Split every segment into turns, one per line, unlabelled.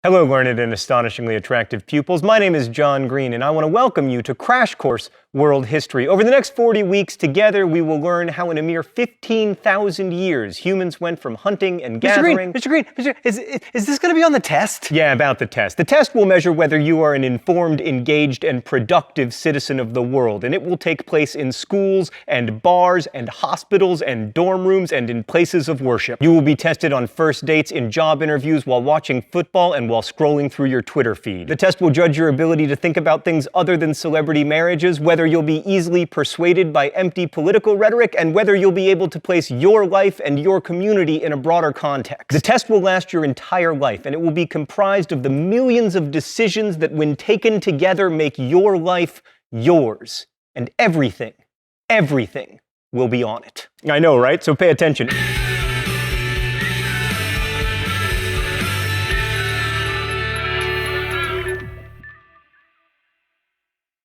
Hello, learned and astonishingly attractive pupils. My name is John Green, and I want to welcome you to Crash Course World History. Over the next 40 weeks, together, we will learn how in a mere 15,000 years, humans went from hunting and gathering...
Mr. Green, is this going to be on the test?
Yeah, about the test. The test will measure whether you are an informed, engaged, and productive citizen of the world, and it will take place in schools and bars and hospitals and dorm rooms and in places of worship. You will be tested on first dates, in job interviews, while watching football, and while scrolling through your Twitter feed. The test will judge your ability to think about things other than celebrity marriages, whether you'll be easily persuaded by empty political rhetoric, and whether you'll be able to place your life and your community in a broader context. The test will last your entire life, and it will be comprised of the millions of decisions that, when taken together, make your life yours. And everything will be on it. I know, right? So pay attention.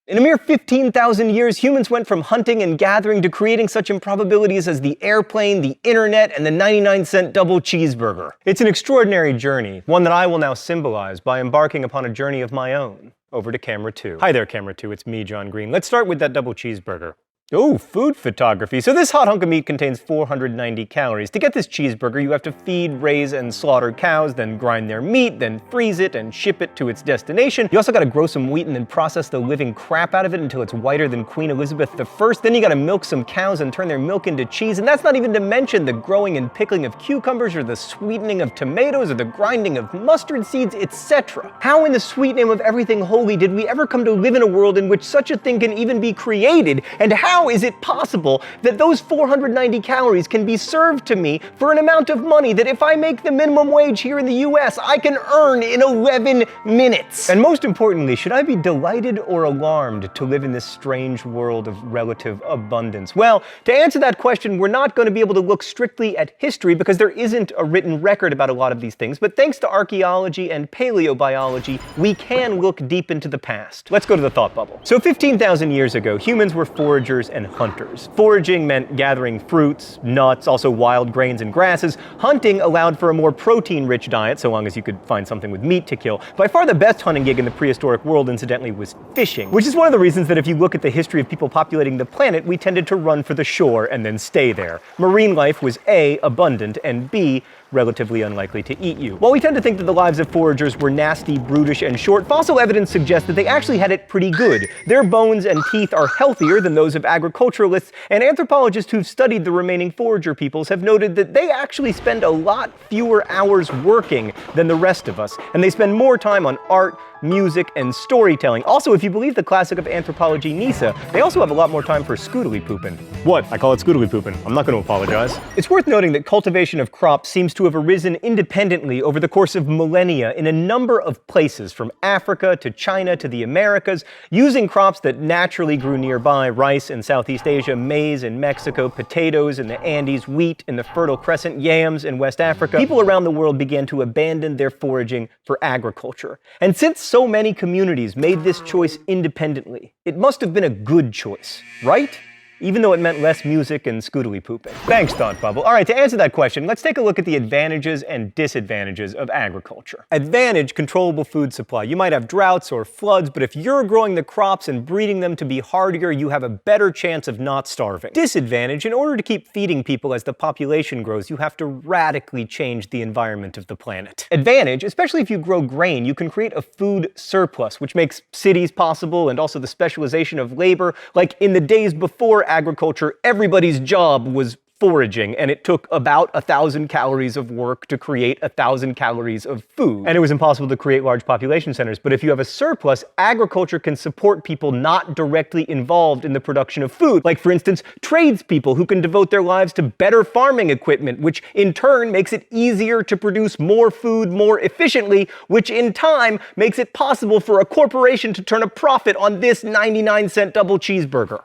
In a mere 15,000 years, humans went from hunting and gathering to creating such improbabilities as the airplane, the internet, and the 99-cent double cheeseburger. It's an extraordinary journey, one that I will now symbolize by embarking upon a journey of my own. Over to camera 2. Hi there, camera 2. It's me, John Green. Let's start with that double cheeseburger. Oh, food photography. So this hot hunk of meat contains 490 calories. To get this cheeseburger, you have to feed, raise, and slaughter cows, then grind their meat, then freeze it and ship it to its destination. You also gotta grow some wheat and then process the living crap out of it until it's whiter than Queen Elizabeth I. Then you gotta milk some cows and turn their milk into cheese, and that's not even to mention the growing and pickling of cucumbers, or the sweetening of tomatoes, or the grinding of mustard seeds, etc. How in the sweet name of everything holy did we ever come to live in a world in which such a thing can even be created, and how is it possible that those 490 calories can be served to me for an amount of money that, if I make the minimum wage here in the US, I can earn in 11 minutes? And most importantly, should I be delighted or alarmed to live in this strange world of relative abundance? Well, to answer that question, we're not going to be able to look strictly at history because there isn't a written record about a lot of these things, but thanks to archaeology and paleobiology, we can look deep into the past. Let's go to the thought bubble. So 15,000 years ago, humans were foragers and hunters. Foraging meant gathering fruits, nuts, also wild grains and grasses. Hunting allowed for a more protein-rich diet, so long as you could find something with meat to kill. By far the best hunting gig in the prehistoric world, incidentally, was fishing, which is one of the reasons that if you look at the history of people populating the planet, we tended to run for the shore and then stay there. Marine life was A, abundant, and B, relatively unlikely to eat you. While we tend to think that the lives of foragers were nasty, brutish, and short, fossil evidence suggests that they actually had it pretty good. Their bones and teeth are healthier than those of agriculturalists, and anthropologists who've studied the remaining forager peoples have noted that they actually spend a lot fewer hours working than the rest of us, and they spend more time on art, music, and storytelling. Also, if you believe the classic of anthropology, Nisa, they also have a lot more time for scoodly pooping. What? I call it scoodly pooping. I'm not going to apologize. It's worth noting that cultivation of crops seems to have arisen independently over the course of millennia in a number of places, from Africa to China to the Americas, using crops that naturally grew nearby: rice in Southeast Asia, maize in Mexico, potatoes in the Andes, wheat in the Fertile Crescent, yams in West Africa. People around the world began to abandon their foraging for agriculture. And since so many communities made this choice independently, it must have been a good choice, right? Even though it meant less music and scoodly pooping. Thanks, Thought Bubble. All right, to answer that question, let's take a look at the advantages and disadvantages of agriculture. Advantage: controllable food supply. You might have droughts or floods, but if you're growing the crops and breeding them to be hardier, you have a better chance of not starving. Disadvantage: in order to keep feeding people as the population grows, you have to radically change the environment of the planet. Advantage: especially if you grow grain, you can create a food surplus, which makes cities possible, and also the specialization of labor. Like in the days before agriculture, everybody's job was foraging, and it took about 1,000 calories of work to create 1,000 calories of food. And it was impossible to create large population centers. But if you have a surplus, agriculture can support people not directly involved in the production of food. Like, for instance, tradespeople who can devote their lives to better farming equipment, which in turn makes it easier to produce more food more efficiently, which in time makes it possible for a corporation to turn a profit on this 99-cent double cheeseburger.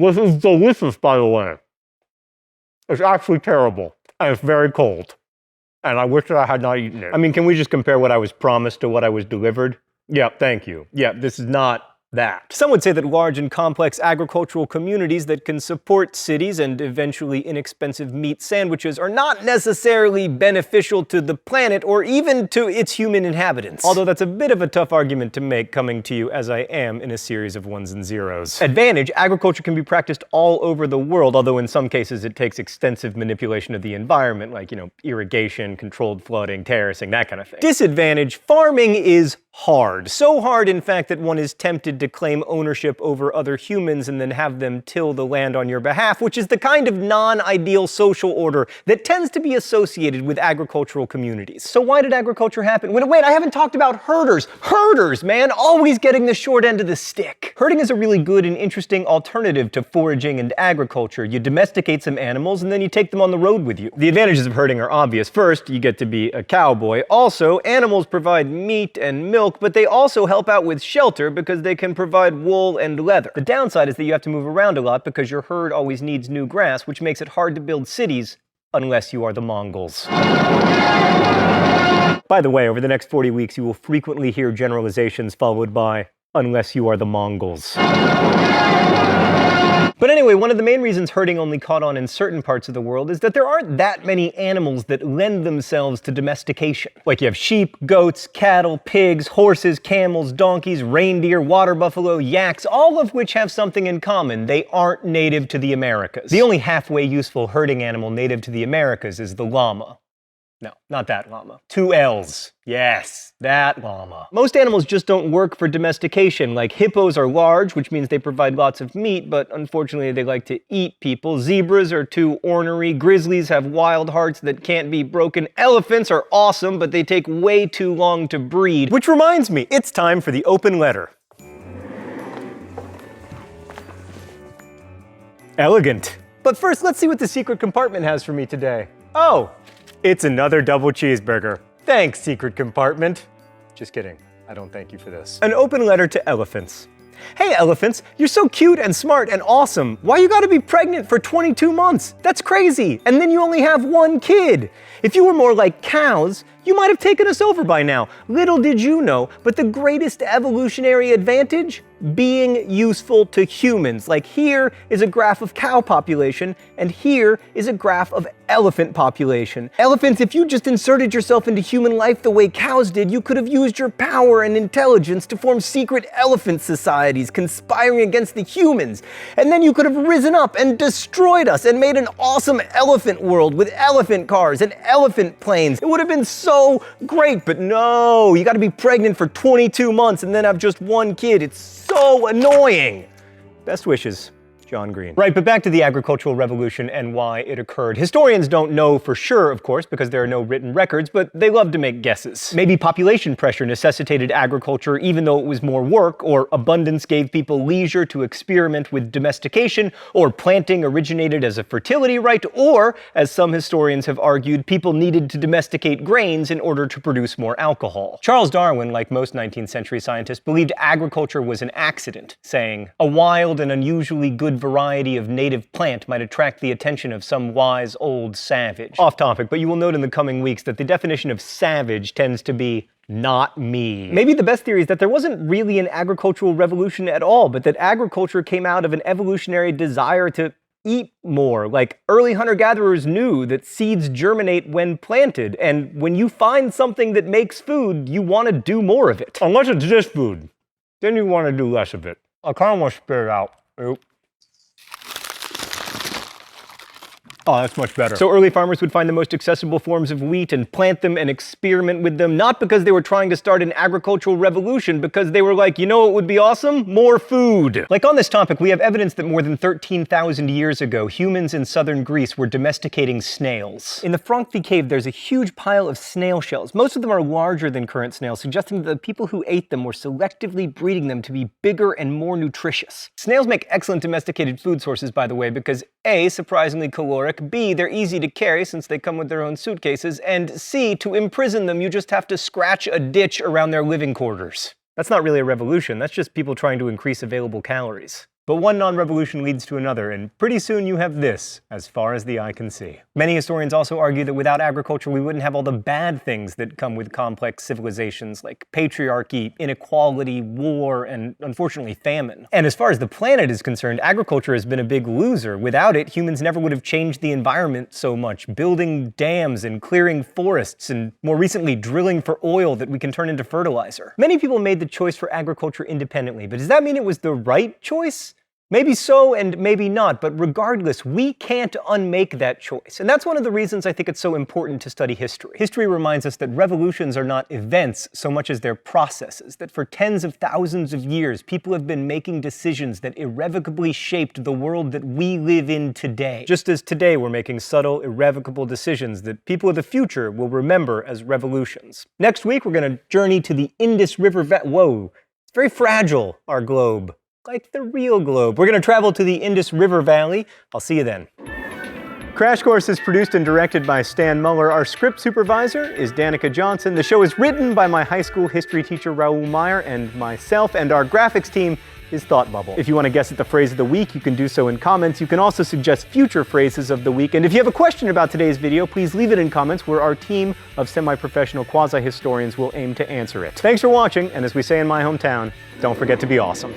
This is delicious, by the way. It's actually terrible, and it's very cold. And I wish that I had not eaten it. I mean, can we just compare what I was promised to what I was delivered? Yeah, thank you. Yeah, this is not that. Some would say that large and complex agricultural communities that can support cities and eventually inexpensive meat sandwiches are not necessarily beneficial to the planet or even to its human inhabitants. Although that's a bit of a tough argument to make coming to you as I am in a series of ones and zeros. Advantage, agriculture can be practiced all over the world, although in some cases it takes extensive manipulation of the environment, like, irrigation, controlled flooding, terracing, that kind of thing. Disadvantage, farming is hard. So hard, in fact, that one is tempted to claim ownership over other humans and then have them till the land on your behalf, which is the kind of non-ideal social order that tends to be associated with agricultural communities. So why did agriculture happen? Wait, I haven't talked about herders. Herders, man, always getting the short end of the stick. Herding is a really good and interesting alternative to foraging and agriculture. You domesticate some animals and then you take them on the road with you. The advantages of herding are obvious. First, you get to be a cowboy. Also, animals provide meat and milk, but they also help out with shelter because they can provide wool and leather. The downside is that you have to move around a lot because your herd always needs new grass, which makes it hard to build cities unless you are the Mongols. By the way, over the next 40 weeks, you will frequently hear generalizations followed by, unless you are the Mongols. But anyway, one of the main reasons herding only caught on in certain parts of the world is that there aren't that many animals that lend themselves to domestication. Like you have sheep, goats, cattle, pigs, horses, camels, donkeys, reindeer, water buffalo, yaks, all of which have something in common. They aren't native to the Americas. The only halfway useful herding animal native to the Americas is the llama. No, not that llama. 2 L's. Yes, that llama. Most animals just don't work for domestication. Like hippos are large, which means they provide lots of meat, but unfortunately they like to eat people. Zebras are too ornery. Grizzlies have wild hearts that can't be broken. Elephants are awesome, but they take way too long to breed. Which reminds me, it's time for the open letter. Elegant. But first, let's see what the secret compartment has for me today. Oh! It's another double cheeseburger. Thanks, secret compartment. Just kidding. I don't thank you for this. An open letter to elephants. Hey elephants, you're so cute and smart and awesome. Why you gotta be pregnant for 22 months? That's crazy. And then you only have 1 kid. If you were more like cows, you might have taken us over by now. Little did you know, but the greatest evolutionary advantage? Being useful to humans. Like here is a graph of cow population, and here is a graph of elephant population. Elephants, if you just inserted yourself into human life the way cows did, you could have used your power and intelligence to form secret elephant societies conspiring against the humans. And then you could have risen up and destroyed us and made an awesome elephant world with elephant cars and elephant planes. It would have been so great, but no, you gotta be pregnant for 22 months and then have just 1 kid. It's so annoying. Best wishes, John Green. Right, but back to the agricultural revolution and why it occurred. Historians don't know for sure, of course, because there are no written records, but they love to make guesses. Maybe population pressure necessitated agriculture even though it was more work, or abundance gave people leisure to experiment with domestication, or planting originated as a fertility right, or, as some historians have argued, people needed to domesticate grains in order to produce more alcohol. Charles Darwin, like most 19th century scientists, believed agriculture was an accident, saying, "A wild and unusually good variety of native plant might attract the attention of some wise old savage." Off topic, but you will note in the coming weeks that the definition of savage tends to be not me. Maybe the best theory is that there wasn't really an agricultural revolution at all, but that agriculture came out of an evolutionary desire to eat more. Like early hunter-gatherers knew that seeds germinate when planted, and when you find something that makes food, you want to do more of it. Unless it's just food. Then you want to do less of it. I kind of want to spit it out. Oop. Oh, that's much better. So early farmers would find the most accessible forms of wheat and plant them and experiment with them, not because they were trying to start an agricultural revolution, because they were like, you know what would be awesome? More food. Like on this topic, we have evidence that more than 13,000 years ago, humans in southern Greece were domesticating snails. In the Frankfurt cave, there's a huge pile of snail shells. Most of them are larger than current snails, suggesting that the people who ate them were selectively breeding them to be bigger and more nutritious. Snails make excellent domesticated food sources, by the way, because A, surprisingly caloric, B, they're easy to carry since they come with their own suitcases, and C, to imprison them, you just have to scratch a ditch around their living quarters. That's not really a revolution, that's just people trying to increase available calories. But one non-revolution leads to another, and pretty soon you have this, as far as the eye can see. Many historians also argue that without agriculture we wouldn't have all the bad things that come with complex civilizations, like patriarchy, inequality, war, and unfortunately famine. And as far as the planet is concerned, agriculture has been a big loser. Without it, humans never would have changed the environment so much, building dams and clearing forests, and more recently drilling for oil that we can turn into fertilizer. Many people made the choice for agriculture independently, but does that mean it was the right choice? Maybe so and maybe not, but regardless, we can't unmake that choice. And that's one of the reasons I think it's so important to study history. History reminds us that revolutions are not events so much as they're processes, that for tens of thousands of years, people have been making decisions that irrevocably shaped the world that we live in today. Just as today we're making subtle, irrevocable decisions that people of the future will remember as revolutions. Next week, we're gonna journey to the Indus River Valley. Whoa, it's very fragile, our globe. Like the real globe. We're gonna travel to the Indus River Valley. I'll see you then. Crash Course is produced and directed by Stan Muller. Our script supervisor is Danica Johnson. The show is written by my high school history teacher Raoul Meyer and myself, and our graphics team is Thought Bubble. If you want to guess at the phrase of the week, you can do so in comments. You can also suggest future phrases of the week. And if you have a question about today's video, please leave it in comments where our team of semi-professional quasi-historians will aim to answer it. Thanks for watching, and as we say in my hometown, don't forget to be awesome.